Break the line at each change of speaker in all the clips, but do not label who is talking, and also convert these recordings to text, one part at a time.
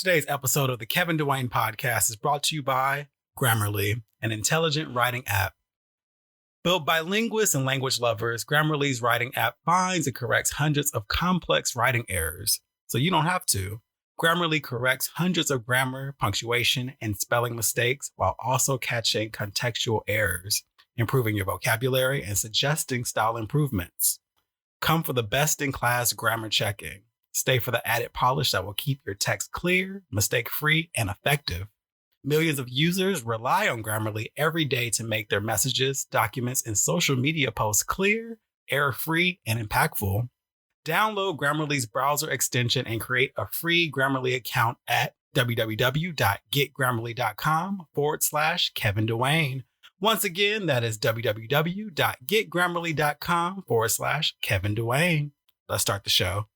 Today's episode of the Kevin DeWayne podcast is brought to you by Grammarly, an intelligent writing app. Built by linguists and language lovers, Grammarly's writing app finds and corrects hundreds of complex writing errors, so you don't have to. Grammarly corrects hundreds of grammar, punctuation, and spelling mistakes while also catching contextual errors, improving your vocabulary, and suggesting style improvements. Come for the best-in-class grammar checking. Stay for the added polish that will keep your text clear, mistake-free, and effective. Millions of users rely on Grammarly every day to make their messages, documents, and social media posts clear, error-free, and impactful. Download Grammarly's browser extension and create a free Grammarly account at www.getgrammarly.com/Kevin DeWayne. Once again, that is www.getgrammarly.com/Kevin DeWayne. Let's start the show.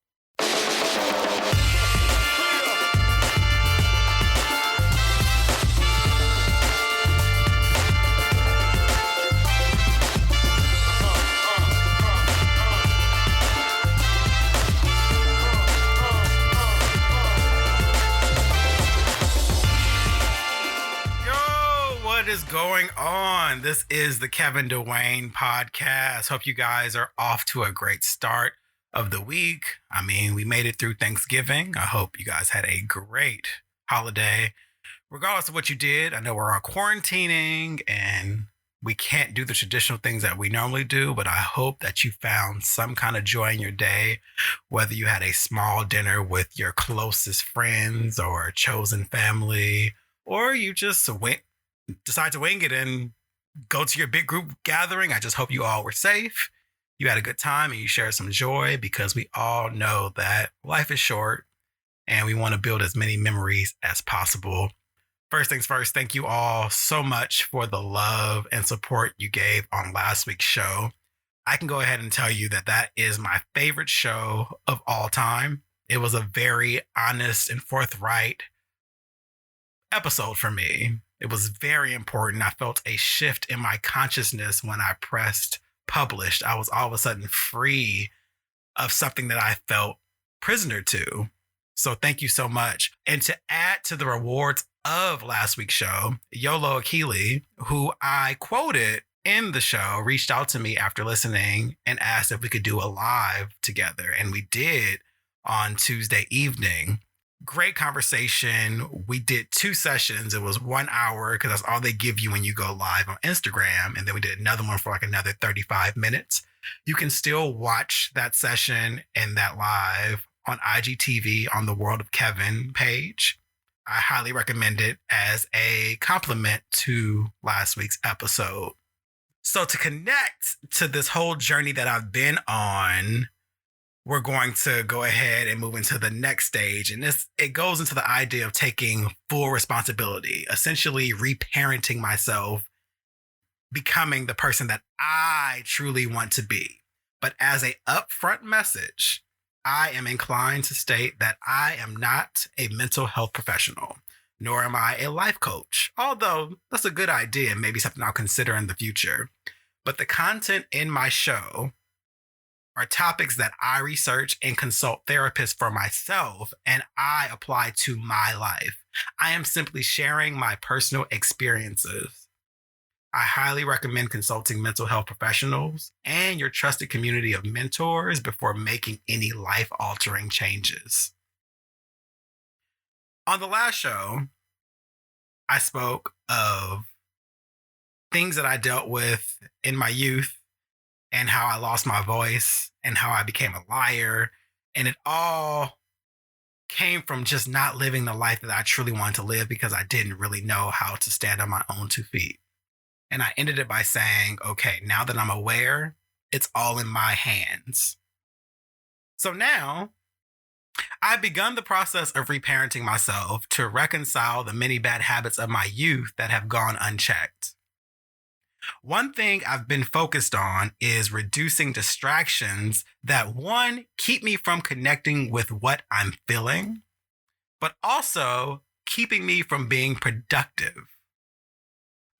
What is going on? This is the Kevin DeWayne podcast. Hope you guys are off to a great start of the week. I mean, we made it through Thanksgiving. I hope you guys had a great holiday. Regardless of what you did, I know we're all quarantining and we can't do the traditional things that we normally do, but I hope that you found some kind of joy in your day, whether you had a small dinner with your closest friends or chosen family, or you just decide to wing it and go to your big group gathering. I just hope you all were safe. You had a good time and you shared some joy, because we all know that life is short and we want to build as many memories as possible. First things first, thank you all so much for the love and support you gave on last week's show. I can go ahead and tell you that that is my favorite show of all time. It was a very honest and forthright episode for me. It was very important. I felt a shift in my consciousness when I pressed published. I was all of a sudden free of something that I felt prisoner to. So thank you so much. And to add to the rewards of last week's show, Yolo Akili, who I quoted in the show, reached out to me after listening and asked if we could do a live together. And we did on Tuesday evening. Great conversation. We did 2 sessions. It was 1 hour because that's all they give you when you go live on Instagram. And then we did another one for like another 35 minutes. You can still watch that session and that live on IGTV on the World of Kevin page. I highly recommend it as a compliment to last week's episode. So to connect to this whole journey that I've been on, we're going to go ahead and move into the next stage. And it goes into the idea of taking full responsibility, essentially reparenting myself, becoming the person that I truly want to be. But as an upfront message, I am inclined to state that I am not a mental health professional, nor am I a life coach, although that's a good idea and maybe something I'll consider in the future. But the content in my show are topics that I research and consult therapists for myself, and I apply to my life. I am simply sharing my personal experiences. I highly recommend consulting mental health professionals and your trusted community of mentors before making any life-altering changes. On the last show, I spoke of things that I dealt with in my youth, and how I lost my voice and how I became a liar. And it all came from just not living the life that I truly wanted to live because I didn't really know how to stand on my own 2 feet. And I ended it by saying, okay, now that I'm aware, it's all in my hands. So now I've begun the process of reparenting myself to reconcile the many bad habits of my youth that have gone unchecked. One thing I've been focused on is reducing distractions that, one, keep me from connecting with what I'm feeling, but also keeping me from being productive.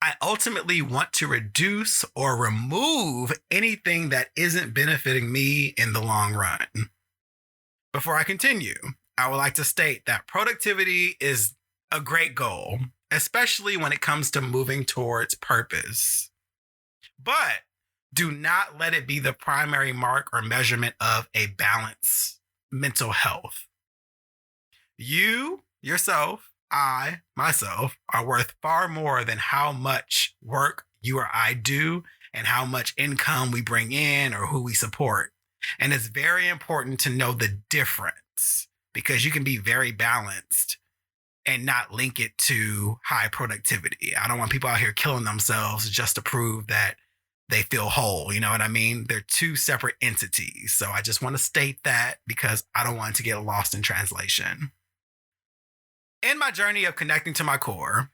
I ultimately want to reduce or remove anything that isn't benefiting me in the long run. Before I continue, I would like to state that productivity is a great goal, especially when it comes to moving towards purpose. But do not let it be the primary mark or measurement of a balanced mental health. You, yourself, I, myself, are worth far more than how much work you or I do and how much income we bring in or who we support. And it's very important to know the difference because you can be very balanced and not link it to high productivity. I don't want people out here killing themselves just to prove that they feel whole. You know what I mean? They're two separate entities. So I just want to state that because I don't want to get lost in translation. In my journey of connecting to my core,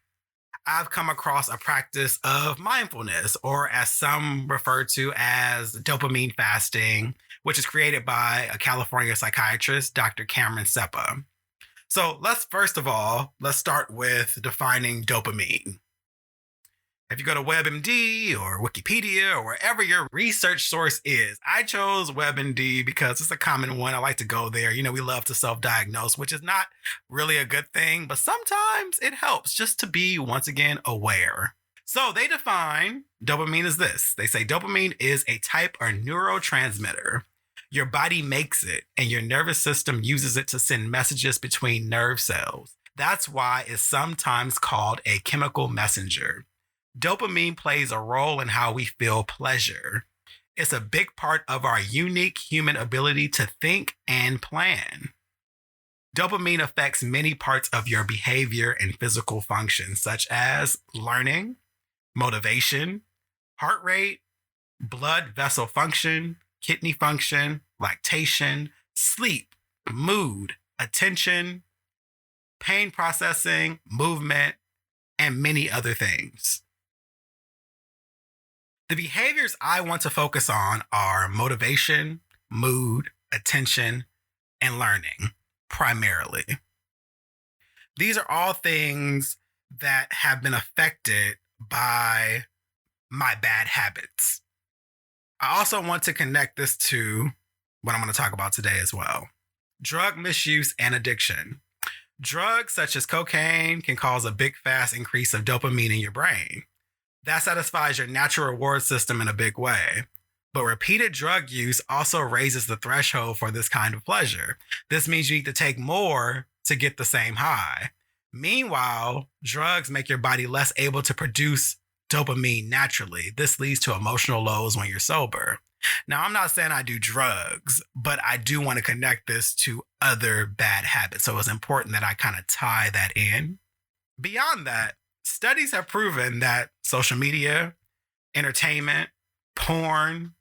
I've come across a practice of mindfulness, or as some refer to as dopamine fasting, which is created by a California psychiatrist, Dr. Cameron Seppa. So let's start with defining dopamine. If you go to WebMD or Wikipedia or wherever your research source is, I chose WebMD because it's a common one. I like to go there. You know, we love to self-diagnose, which is not really a good thing, but sometimes it helps just to be, once again, aware. So they define dopamine as this. They say dopamine is a type of neurotransmitter. Your body makes it and your nervous system uses it to send messages between nerve cells. That's why it's sometimes called a chemical messenger. Dopamine plays a role in how we feel pleasure. It's a big part of our unique human ability to think and plan. Dopamine affects many parts of your behavior and physical function, such as learning, motivation, heart rate, blood vessel function, kidney function, lactation, sleep, mood, attention, pain processing, movement, and many other things. The behaviors I want to focus on are motivation, mood, attention, and learning, primarily. These are all things that have been affected by my bad habits. I also want to connect this to what I'm going to talk about today as well. Drug misuse and addiction. Drugs such as cocaine can cause a big, fast increase of dopamine in your brain. That satisfies your natural reward system in a big way. But repeated drug use also raises the threshold for this kind of pleasure. This means you need to take more to get the same high. Meanwhile, drugs make your body less able to produce dopamine naturally. This leads to emotional lows when you're sober. Now, I'm not saying I do drugs, but I do want to connect this to other bad habits. So it's important that I kind of tie that in. Beyond that, studies have proven that social media, entertainment, porn,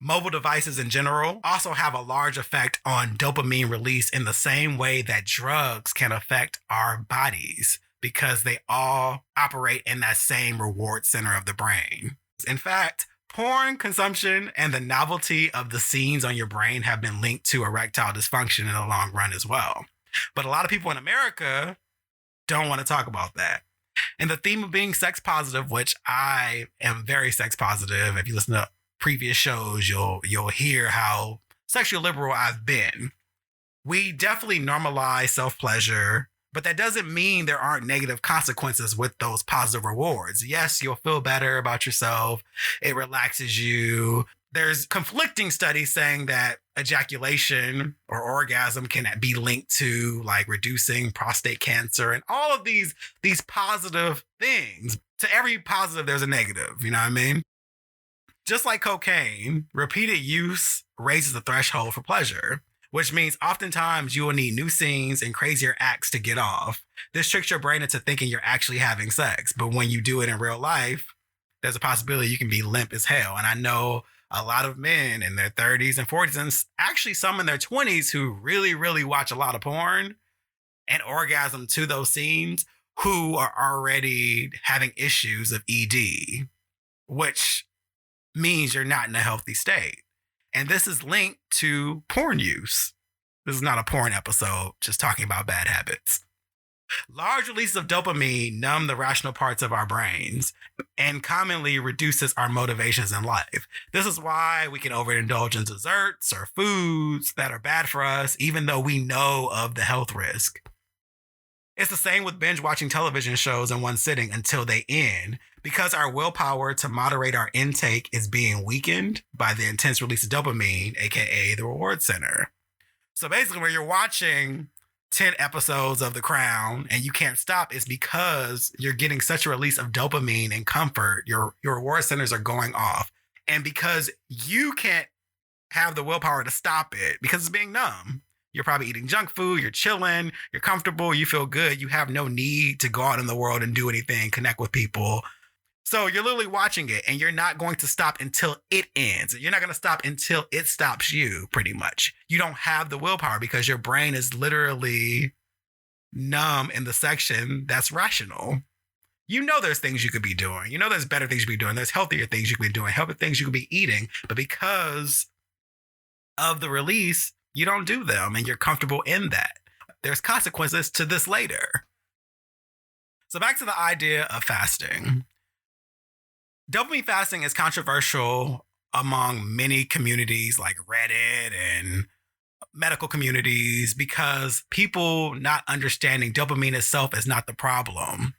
mobile devices in general also have a large effect on dopamine release in the same way that drugs can affect our bodies because they all operate in that same reward center of the brain. In fact, porn consumption and the novelty of the scenes on your brain have been linked to erectile dysfunction in the long run as well. But a lot of people in America don't want to talk about that. And the theme of being sex positive, which I am very sex positive. If you listen to previous shows, you'll hear how sexually liberal I've been. We definitely normalize self-pleasure, but that doesn't mean there aren't negative consequences with those positive rewards. Yes, you'll feel better about yourself. It relaxes you. There's conflicting studies saying that ejaculation or orgasm can be linked to like reducing prostate cancer and all of these positive things. To every positive, there's a negative, you know what I mean? Just like cocaine, repeated use raises the threshold for pleasure, which means oftentimes you will need new scenes and crazier acts to get off. This tricks your brain into thinking you're actually having sex. But when you do it in real life, there's a possibility you can be limp as hell. And I know a lot of men in their 30s and 40s, and actually some in their 20s who really, really watch a lot of porn and orgasm to those scenes who are already having issues of ED, which means you're not in a healthy state. And this is linked to porn use. This is not a porn episode, just talking about bad habits. Large releases of dopamine numb the rational parts of our brains and commonly reduces our motivations in life. This is why we can overindulge in desserts or foods that are bad for us, even though we know of the health risk. It's the same with binge watching television shows in one sitting until they end, because our willpower to moderate our intake is being weakened by the intense release of dopamine, aka the reward center. So basically, when you're watching 10 episodes of The Crown and you can't stop, it's because you're getting such a release of dopamine and comfort. Your reward centers are going off. And because you can't have the willpower to stop it because it's being numb, you're probably eating junk food, you're chilling, you're comfortable, you feel good. You have no need to go out in the world and do anything, connect with people. So you're literally watching it and you're not going to stop until it ends. You're not going to stop until it stops you, pretty much. You don't have the willpower because your brain is literally numb in the section that's rational. You know there's things you could be doing. You know there's better things you could be doing. There's healthier things you could be doing, healthier things you could be eating. But because of the release, you don't do them and you're comfortable in that. There's consequences to this later. So back to the idea of fasting. Dopamine fasting is controversial among many communities like Reddit and medical communities because people not understanding dopamine itself is not the problem.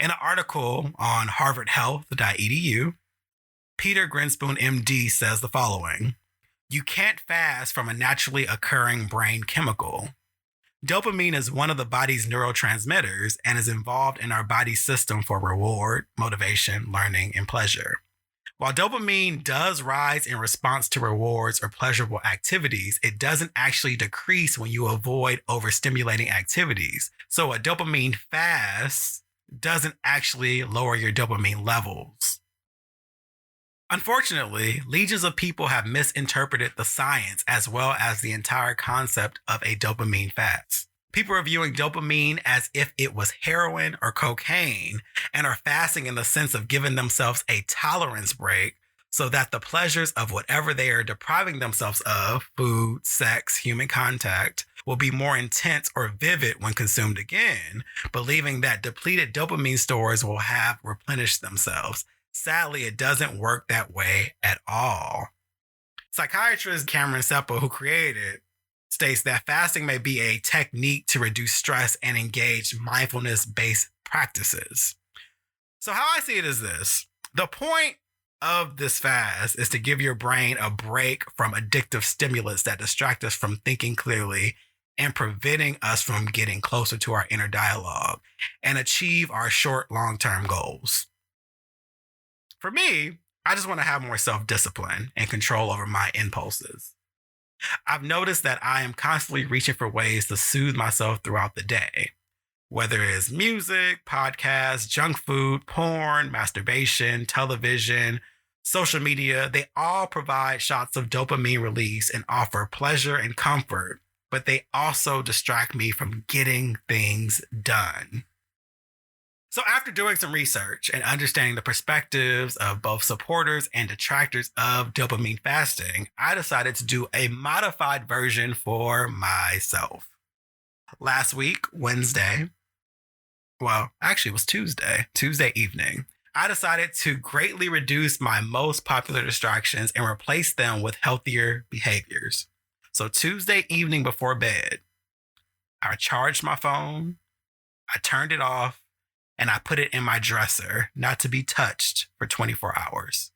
In an article on harvardhealth.edu, Peter Grinspoon, MD, says the following: "You can't fast from a naturally occurring brain chemical. Dopamine is one of the body's neurotransmitters and is involved in our body's system for reward, motivation, learning, and pleasure. While dopamine does rise in response to rewards or pleasurable activities, it doesn't actually decrease when you avoid overstimulating activities. So a dopamine fast doesn't actually lower your dopamine levels." Unfortunately, legions of people have misinterpreted the science as well as the entire concept of a dopamine fast. People are viewing dopamine as if it was heroin or cocaine and are fasting in the sense of giving themselves a tolerance break so that the pleasures of whatever they are depriving themselves of, food, sex, human contact, will be more intense or vivid when consumed again, believing that depleted dopamine stores will have replenished themselves. Sadly, it doesn't work that way at all. Psychiatrist Cameron Seppa, who created it, states that fasting may be a technique to reduce stress and engage mindfulness-based practices. So how I see it is this: the point of this fast is to give your brain a break from addictive stimulants that distract us from thinking clearly and preventing us from getting closer to our inner dialogue and achieve our short, long-term goals. For me, I just want to have more self-discipline and control over my impulses. I've noticed that I am constantly reaching for ways to soothe myself throughout the day, whether it's music, podcasts, junk food, porn, masturbation, television, social media. They all provide shots of dopamine release and offer pleasure and comfort, but they also distract me from getting things done. So after doing some research and understanding the perspectives of both supporters and detractors of dopamine fasting, I decided to do a modified version for myself. Last week, Wednesday, well, actually it was Tuesday evening, I decided to greatly reduce my most popular distractions and replace them with healthier behaviors. So Tuesday evening before bed, I charged my phone, I turned it off, and I put it in my dresser, not to be touched, for 24 hours.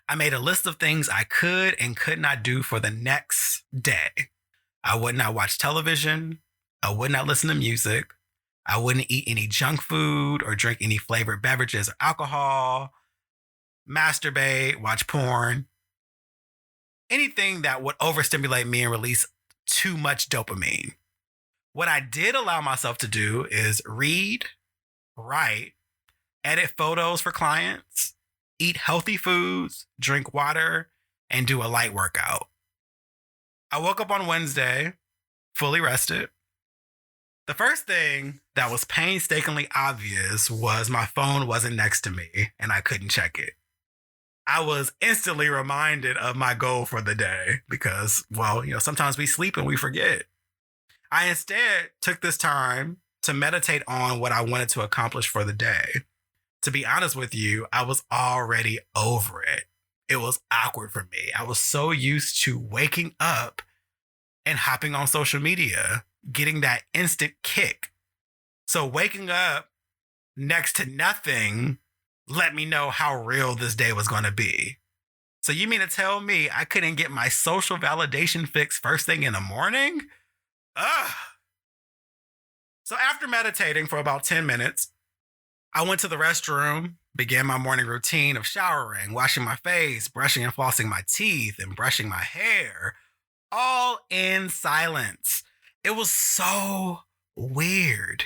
I made a list of things I could and could not do for the next day. I would not watch television. I would not listen to music. I wouldn't eat any junk food or drink any flavored beverages or alcohol, masturbate, watch porn, anything that would overstimulate me and release too much dopamine. What I did allow myself to do is read, write, edit photos for clients, eat healthy foods, drink water, and do a light workout. I woke up on Wednesday, fully rested. The first thing that was painstakingly obvious was my phone wasn't next to me and I couldn't check it. I was instantly reminded of my goal for the day because, well, sometimes we sleep and we forget. I instead took this time to meditate on what I wanted to accomplish for the day. To be honest with you, I was already over it. It was awkward for me. I was so used to waking up and hopping on social media, getting that instant kick. So waking up next to nothing let me know how real this day was going to be. So you mean to tell me I couldn't get my social validation fix first thing in the morning? Ugh. So after meditating for about 10 minutes, I went to the restroom, began my morning routine of showering, washing my face, brushing and flossing my teeth, and brushing my hair, all in silence. It was so weird.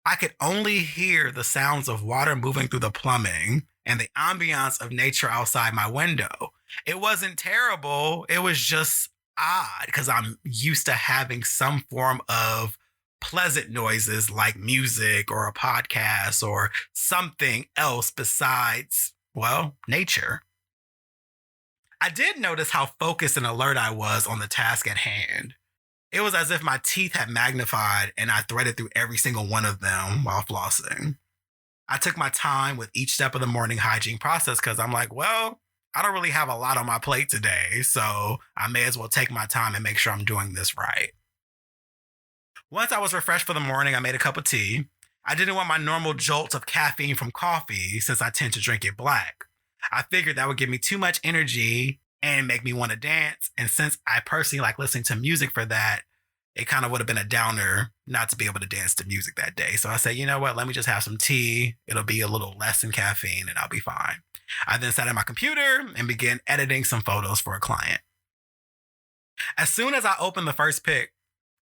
I could only hear the sounds of water moving through the plumbing and the ambiance of nature outside my window. It wasn't terrible. It was just odd because I'm used to having some form of pleasant noises like music or a podcast or something else besides, well, nature. I did notice how focused and alert I was on the task at hand. It was as if my teeth had magnified and I threaded through every single one of them while flossing. I took my time with each step of the morning hygiene process because I'm like, well, I don't really have a lot on my plate today, so I may as well take my time and make sure I'm doing this right. Once I was refreshed for the morning, I made a cup of tea. I didn't want my normal jolts of caffeine from coffee since I tend to drink it black. I figured that would give me too much energy and make me want to dance. And since I personally like listening to music for that, it kind of would have been a downer not to be able to dance to music that day. So I said, you know what? Let me just have some tea. It'll be a little less in caffeine and I'll be fine. I then sat at my computer and began editing some photos for a client. As soon as I opened the first pic,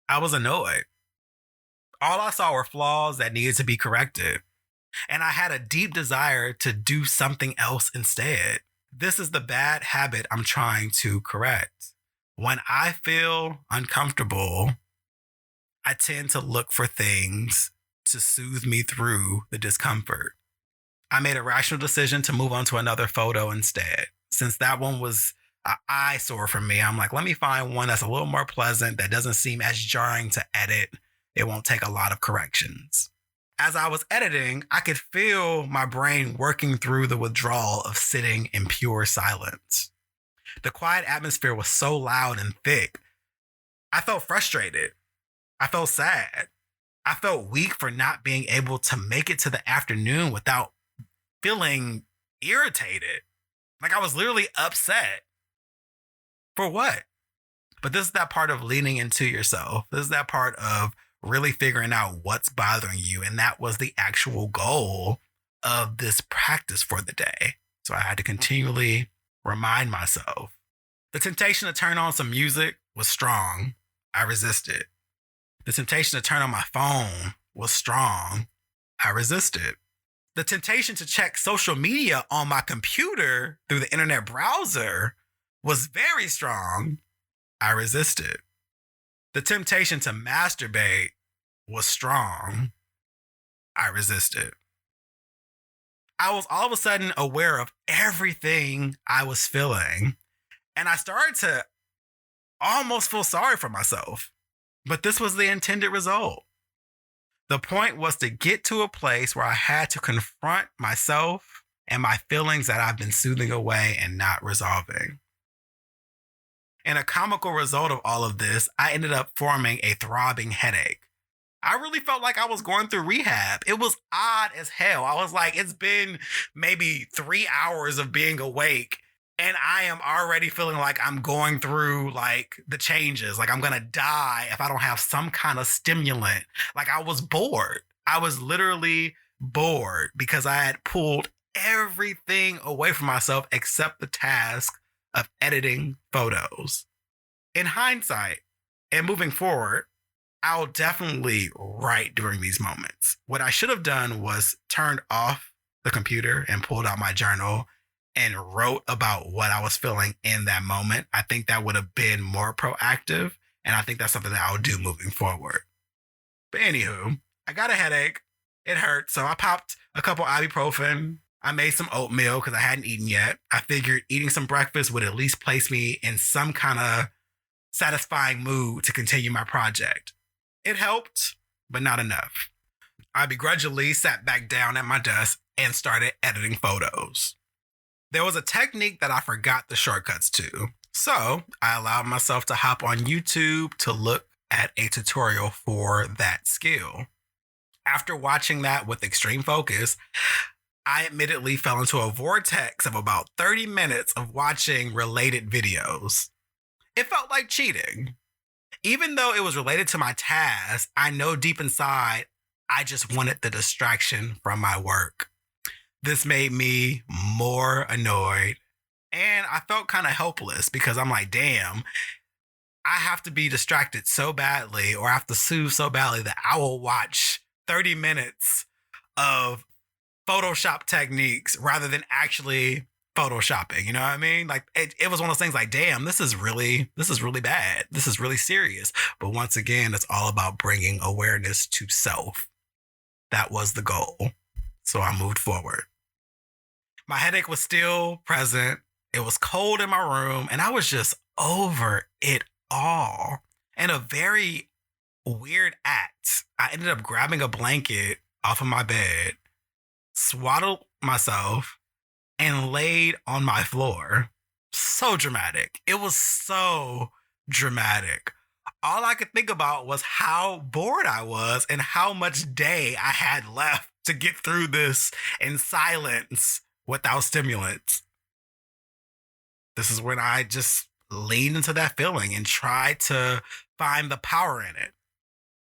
I was annoyed. All I saw were flaws that needed to be corrected. And I had a deep desire to do something else instead. This is the bad habit I'm trying to correct. When I feel uncomfortable, I tend to look for things to soothe me through the discomfort. I made a rational decision to move on to another photo instead. Since that one was an eyesore for me, I'm like, let me find one that's a little more pleasant, that doesn't seem as jarring to edit. It won't take a lot of corrections. As I was editing, I could feel my brain working through the withdrawal of sitting in pure silence. The quiet atmosphere was so loud and thick. I felt frustrated. I felt sad. I felt weak for not being able to make it to the afternoon without feeling irritated. Like I was literally upset. For what? But this is that part of leaning into yourself. This is that part of really figuring out what's bothering you. And that was the actual goal of this practice for the day. So I had to continually remind myself. The temptation to turn on some music was strong. I resisted. The temptation to turn on my phone was strong. I resisted. The temptation to check social media on my computer through the internet browser was very strong. I resisted. The temptation to masturbate was strong. I resisted. I was all of a sudden aware of everything I was feeling, and I started to almost feel sorry for myself. But this was the intended result. The point was to get to a place where I had to confront myself and my feelings that I've been soothing away and not resolving. And a comical result of all of this, I ended up forming a throbbing headache. I really felt like I was going through rehab. It was odd as hell. I was like, it's been maybe 3 hours of being awake, and I am already feeling like I'm going through like the changes. Like I'm going to die if I don't have some kind of stimulant. Like I was bored. I was literally bored because I had pulled everything away from myself except the task of editing photos. In hindsight and moving forward, I'll definitely write during these moments. What I should have done was turned off the computer and pulled out my journal and wrote about what I was feeling in that moment. I think that would have been more proactive, and I think that's something that I'll do moving forward. But anywho, I got a headache. It hurt, so I popped a couple ibuprofen. I made some oatmeal because I hadn't eaten yet. I figured eating some breakfast would at least place me in some kind of satisfying mood to continue my project. It helped, but not enough. I begrudgingly sat back down at my desk and started editing photos. There was a technique that I forgot the shortcuts to, so I allowed myself to hop on YouTube to look at a tutorial for that skill. After watching that with extreme focus, I admittedly fell into a vortex of about 30 minutes of watching related videos. It felt like cheating. Even though it was related to my task, I know deep inside I just wanted the distraction from my work. This made me more annoyed, and I felt kind of helpless because I'm like, damn, I have to be distracted so badly, or I have to soothe so badly that I will watch 30 minutes of Photoshop techniques rather than actually Photoshopping. You know what I mean? Like it was one of those things like, damn, this is really bad. This is really serious. But once again, it's all about bringing awareness to self. That was the goal. So I moved forward. My headache was still present. It was cold in my room, and I was just over it all. In a very weird act, I ended up grabbing a blanket off of my bed, swaddled myself, and laid on my floor. So dramatic. It was so dramatic. All I could think about was how bored I was and how much day I had left to get through this in silence without stimulants. This is when I just leaned into that feeling and tried to find the power in it.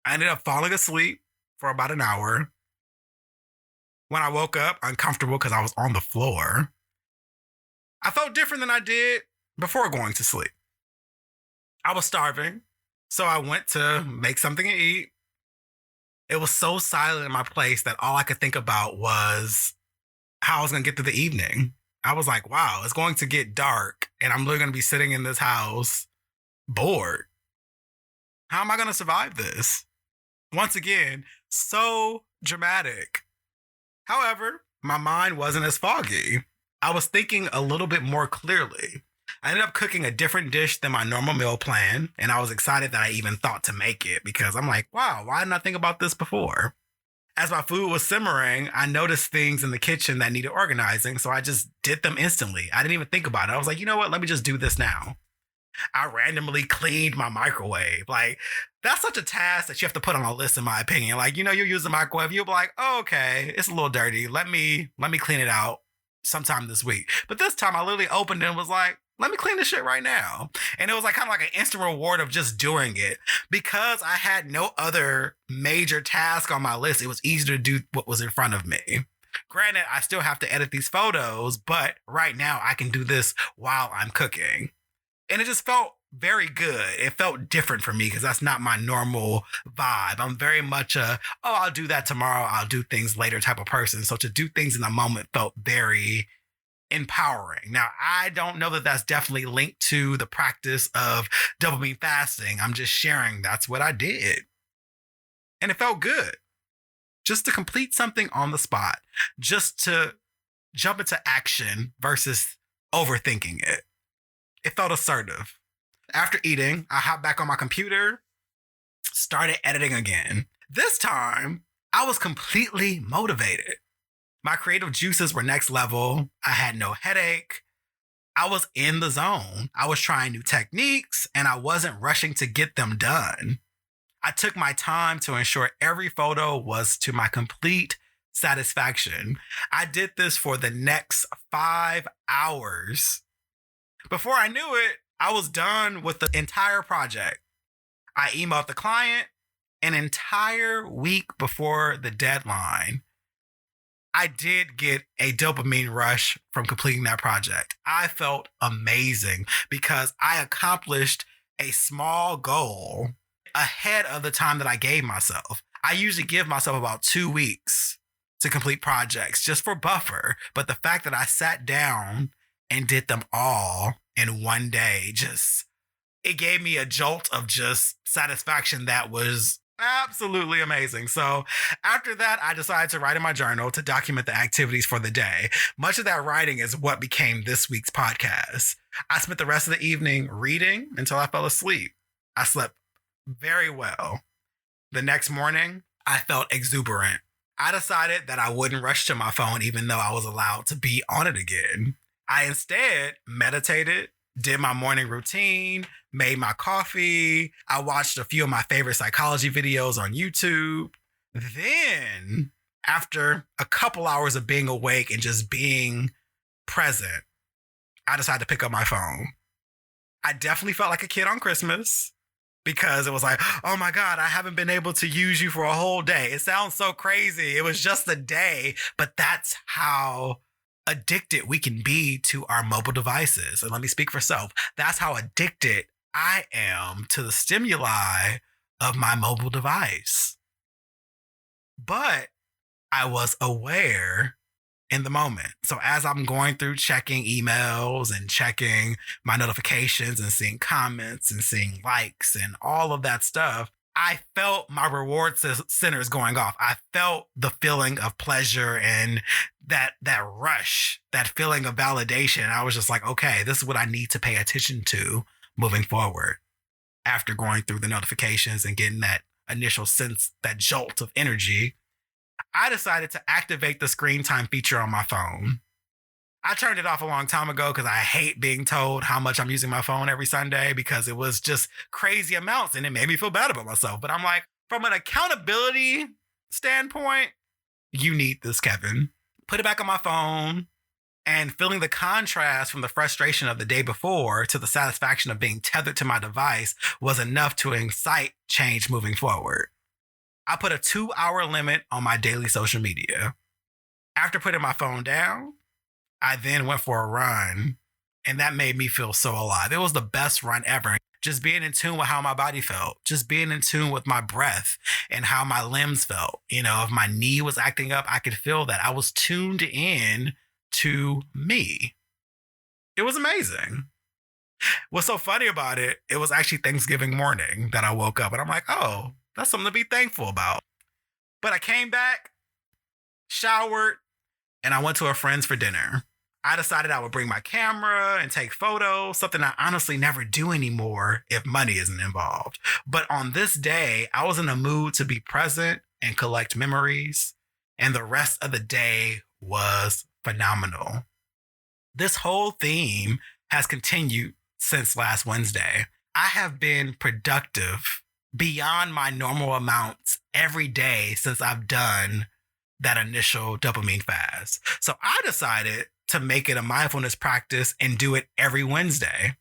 I ended up falling asleep for about an hour. When I woke up, uncomfortable because I was on the floor, I felt different than I did before going to sleep. I was starving, so I went to make something to eat. It was so silent in my place that all I could think about was how I was going to get through the evening. I was like, wow, it's going to get dark, and I'm literally going to be sitting in this house bored. How am I going to survive this? Once again, so dramatic. However, my mind wasn't as foggy. I was thinking a little bit more clearly. I ended up cooking a different dish than my normal meal plan, and I was excited that I even thought to make it because I'm like, wow, why didn't I think about this before? As my food was simmering, I noticed things in the kitchen that needed organizing, so I just did them instantly. I didn't even think about it. I was like, you know what? Let me just do this now. I randomly cleaned my microwave. Like, that's such a task that you have to put on a list, in my opinion. Like, you use the microwave, you'll be like, oh, okay, it's a little dirty. Let me clean it out sometime this week. But this time I literally opened it and was like, let me clean this shit right now. And it was like kind of like an instant reward of just doing it. Because I had no other major task on my list, it was easier to do what was in front of me. Granted, I still have to edit these photos, but right now I can do this while I'm cooking. And it just felt very good. It felt different for me because that's not my normal vibe. I'm very much I'll do that tomorrow, I'll do things later type of person. So to do things in the moment felt very empowering. Now, I don't know that that's definitely linked to the practice of dopamine fasting. I'm just sharing that's what I did. And it felt good. Just to complete something on the spot, just to jump into action versus overthinking it. It felt assertive. After eating, I hopped back on my computer, started editing again. This time, I was completely motivated. My creative juices were next level. I had no headache. I was in the zone. I was trying new techniques, and I wasn't rushing to get them done. I took my time to ensure every photo was to my complete satisfaction. I did this for the next 5 hours. Before I knew it, I was done with the entire project. I emailed the client an entire week before the deadline. I did get a dopamine rush from completing that project. I felt amazing because I accomplished a small goal ahead of the time that I gave myself. I usually give myself about 2 weeks to complete projects just for buffer. But the fact that I sat down and did them all in one day, it gave me a jolt of just satisfaction that was Absolutely amazing. So after that, I decided to write in my journal to document the activities for the day. Much of that writing is what became this week's podcast. I spent the rest of the evening reading until I fell asleep. I slept very well. The next morning, I felt exuberant. I decided that I wouldn't rush to my phone even though I was allowed to be on it again. I instead meditated, did my morning routine, made my coffee. I watched a few of my favorite psychology videos on YouTube. Then, after a couple hours of being awake and just being present, I decided to pick up my phone. I definitely felt like a kid on Christmas because it was like, oh my God, I haven't been able to use you for a whole day. It sounds so crazy. It was just a day, but that's how addicted we can be to our mobile devices. And let me speak for self. That's how addicted I am to the stimuli of my mobile device. But I was aware in the moment. So as I'm going through checking emails and checking my notifications and seeing comments and seeing likes and all of that stuff, I felt my reward centers going off. I felt the feeling of pleasure and that rush, that feeling of validation. I was just like, okay, this is what I need to pay attention to moving forward. After going through the notifications and getting that initial sense, that jolt of energy, I decided to activate the screen time feature on my phone. I turned it off a long time ago because I hate being told how much I'm using my phone every Sunday because it was just crazy amounts and it made me feel bad about myself. But I'm like, from an accountability standpoint, you need this, Kevin. Put it back on my phone, and feeling the contrast from the frustration of the day before to the satisfaction of being tethered to my device was enough to incite change moving forward. I put a 2-hour limit on my daily social media. After putting my phone down, I then went for a run, and that made me feel so alive. It was the best run ever. Just being in tune with how my body felt, just being in tune with my breath and how my limbs felt. You know, if my knee was acting up, I could feel that. I was tuned in to me. It was amazing. What's so funny about it, it was actually Thanksgiving morning that I woke up and I'm like, oh, that's something to be thankful about. But I came back, showered, and I went to a friend's for dinner. I decided I would bring my camera and take photos, something I honestly never do anymore if money isn't involved. But on this day, I was in a mood to be present and collect memories, and the rest of the day was phenomenal. This whole theme has continued since last Wednesday. I have been productive beyond my normal amounts every day since I've done that initial dopamine fast. So I decided to make it a mindfulness practice and do it every Wednesday.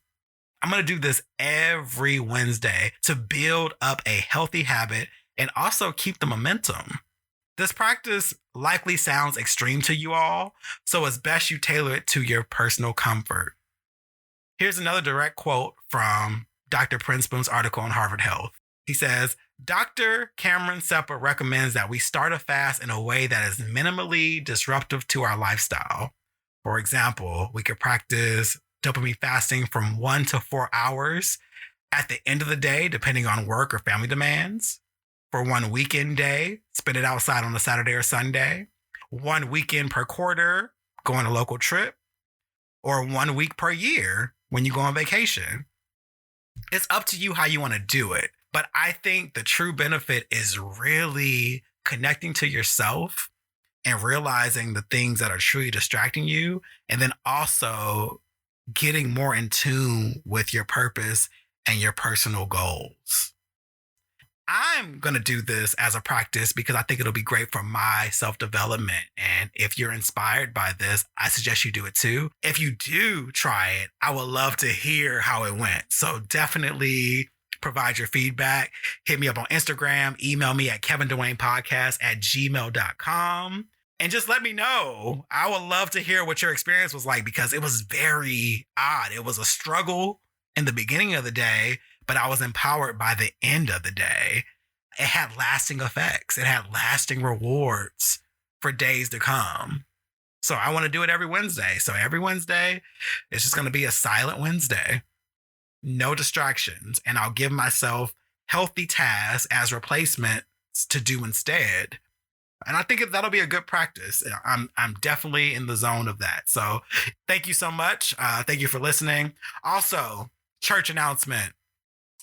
I'm going to do this every Wednesday to build up a healthy habit and also keep the momentum. This practice likely sounds extreme to you all, so it's best you tailor it to your personal comfort. Here's another direct quote from Dr. Prinspoon's article on Harvard Health. He says, Dr. Cameron Seppa recommends that we start a fast in a way that is minimally disruptive to our lifestyle. For example, we could practice dopamine fasting from 1 to 4 hours at the end of the day, depending on work or family demands. For one weekend day, spend it outside on a Saturday or Sunday. 1 weekend per quarter, go on a local trip. Or 1 week per year when you go on vacation. It's up to you how you want to do it. But I think the true benefit is really connecting to yourself and realizing the things that are truly distracting you, and then also getting more in tune with your purpose and your personal goals. I'm going to do this as a practice because I think it'll be great for my self-development. And if you're inspired by this, I suggest you do it too. If you do try it, I would love to hear how it went. So definitely provide your feedback. Hit me up on Instagram, email me at kevindewaynespodcast@gmail.com. And just let me know. I would love to hear what your experience was like because it was very odd. It was a struggle in the beginning of the day, but I was empowered by the end of the day. It had lasting effects. It had lasting rewards for days to come. So I want to do it every Wednesday. So every Wednesday, it's just going to be a silent Wednesday. No distractions. And I'll give myself healthy tasks as replacements to do instead. And I think that'll be a good practice. I'm definitely in the zone of that. So thank you so much. Thank you for listening. Also, church announcement.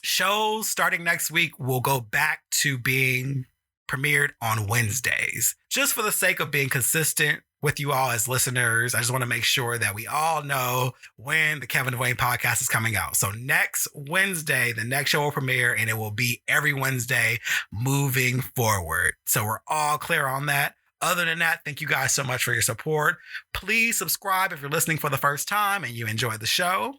Shows starting next week will go back to being premiered on Wednesdays. Just for the sake of being consistent with you all as listeners, I just want to make sure that we all know when the Kevin Dwayne podcast is coming out. So next Wednesday, the next show will premiere, and it will be every Wednesday moving forward. So we're all clear on that. Other than that, thank you guys so much for your support. Please subscribe if you're listening for the first time and you enjoyed the show.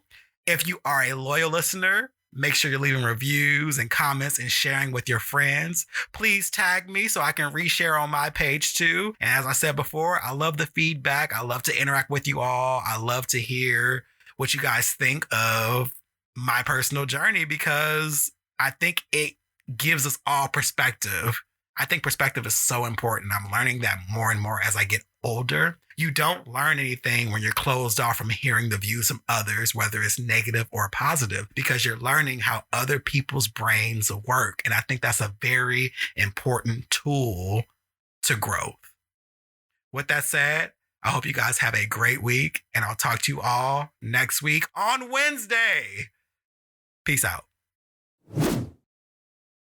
If you are a loyal listener, make sure you're leaving reviews and comments and sharing with your friends. Please tag me so I can reshare on my page too. And as I said before, I love the feedback. I love to interact with you all. I love to hear what you guys think of my personal journey, because I think it gives us all perspective. I think perspective is so important. I'm learning that more and more as I get older. You don't learn anything when you're closed off from hearing the views from others, whether it's negative or positive, because you're learning how other people's brains work. And I think that's a very important tool to growth. With that said, I hope you guys have a great week, and I'll talk to you all next week on Wednesday. Peace out.